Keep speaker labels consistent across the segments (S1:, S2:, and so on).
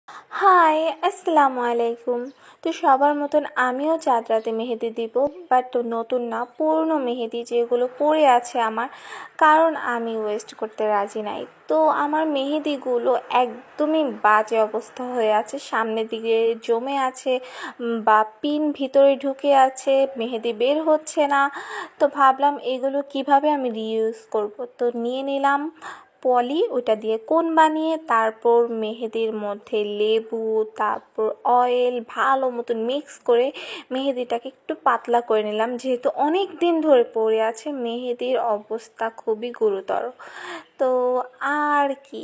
S1: High, আসসালামু আলাইকুম। তো সবার মতন আমিও চাঁদ রাতে মেহেদি দিব, বাট নতুন না, পুরনো মেহেদি যেগুলো পড়ে আছে আমার, কারণ আমি ওয়েস্ট করতে রাজি নাই। তো আমার মেহেদিগুলো একদমই বাজে অবস্থা হয়ে আছে, সামনের দিকে জমে আছে বা পিন ভিতরে ঢুকে আছে, মেহেদি বের হচ্ছে না। তো ভাবলাম এগুলো কিভাবে আমি রিইউজ করব। তো নিয়ে নিলাম পলি, ওটা দিয়ে কোন বানিয়ে তারপর মেহেদির মধ্যে লেবু, তারপর অয়েল ভালো মতন মিক্স করে মেহেদিটাকে একটু পাতলা করে নিলাম, যেহেতু অনেক দিন ধরে পড়ে আছে, মেহেদির অবস্থা খুবই গুরুতর। তো আর কি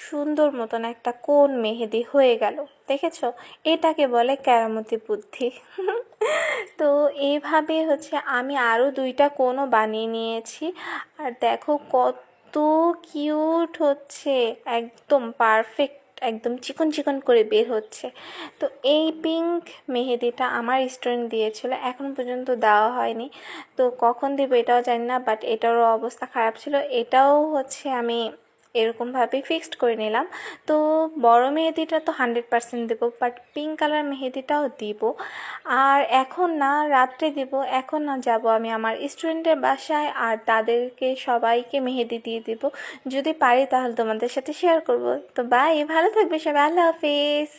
S1: সুন্দর মতন একটা কোন মেহেদি হয়ে গেল, দেখেছো? এটাকে বলে কেরামতি বুদ্ধি। তো এইভাবে আমি আরও 2টা কোনও বানিয়ে নিয়েছি। আর দেখো কত কিউট হচ্ছে, একদম পারফেক্ট, একদম চিকন চিকন করে বের হচ্ছে। তো এই পিঙ্ক মেহেদিটা আমার স্টুডেন্ট দিয়েছিল, এখন পর্যন্ত দেওয়া হয়নি। তো কখন দেবো এটাও জানি না, বাট এটারও অবস্থা খারাপ ছিল। এটাও আমি এরকমভাবে ফিক্সড করে নিলাম। তো বড় মেহেদিটা তো 100% দেবো, বাট পিঙ্ক কালার মেহেদিটাও দিব। আর এখন না, রাত্রে দিব। এখন না, যাব আমি আমার স্টুডেন্টের বাসায়, আর তাদেরকে সবাইকে মেহেদি দিয়ে দিব। যদি পারি তাহলে তোমাদের সাথে শেয়ার করব। তো বাই, ভালো থাকবে সবাই, আল্লাহ হাফিজ।